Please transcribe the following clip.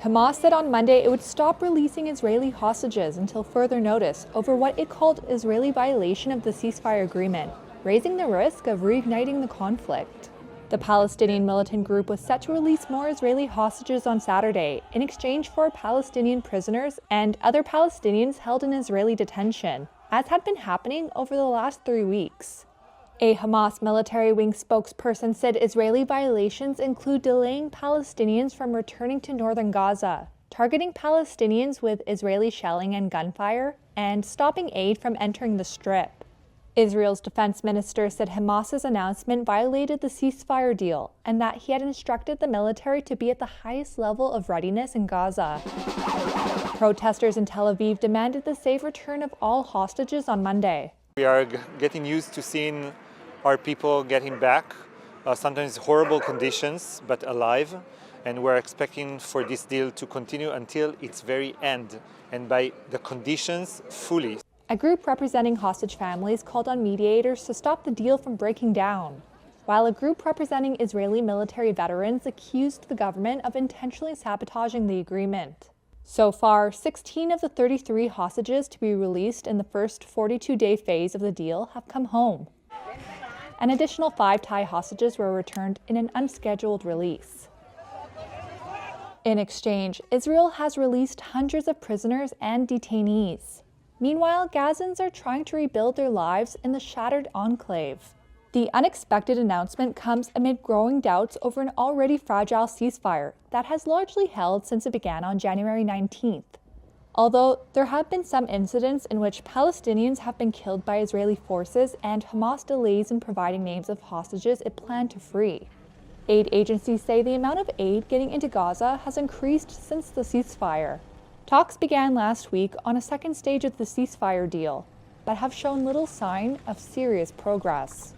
Hamas said on Monday it would stop releasing Israeli hostages until further notice over what it called Israeli violation of the ceasefire agreement, raising the risk of reigniting the conflict. The Palestinian militant group was set to release more Israeli hostages on Saturday in exchange for Palestinian prisoners and other Palestinians held in Israeli detention, as had been happening over the last 3 weeks. A Hamas military wing spokesperson said Israeli violations include delaying Palestinians from returning to northern Gaza, targeting Palestinians with Israeli shelling and gunfire, and stopping aid from entering the Strip. Israel's defense minister said Hamas's announcement violated the ceasefire deal and that he had instructed the military to be at the highest level of readiness in Gaza. Protesters in Tel Aviv demanded the safe return of all hostages on Monday. We are getting used to seeing our people getting back, sometimes horrible conditions, but alive. And we're expecting for this deal to continue until its very end, and by the conditions fully. A group representing hostage families called on mediators to stop the deal from breaking down, while a group representing Israeli military veterans accused the government of intentionally sabotaging the agreement. So far, 16 of the 33 hostages to be released in the first 42-day phase of the deal have come home. An additional 5 Thai hostages were returned in an unscheduled release. In exchange, Israel has released hundreds of prisoners and detainees. Meanwhile, Gazans are trying to rebuild their lives in the shattered enclave. The unexpected announcement comes amid growing doubts over an already fragile ceasefire that has largely held since it began on January 19th. Although there have been some incidents in which Palestinians have been killed by Israeli forces and Hamas delays in providing names of hostages it planned to free. Aid agencies say the amount of aid getting into Gaza has increased since the ceasefire. Talks began last week on a second stage of the ceasefire deal, but have shown little sign of serious progress.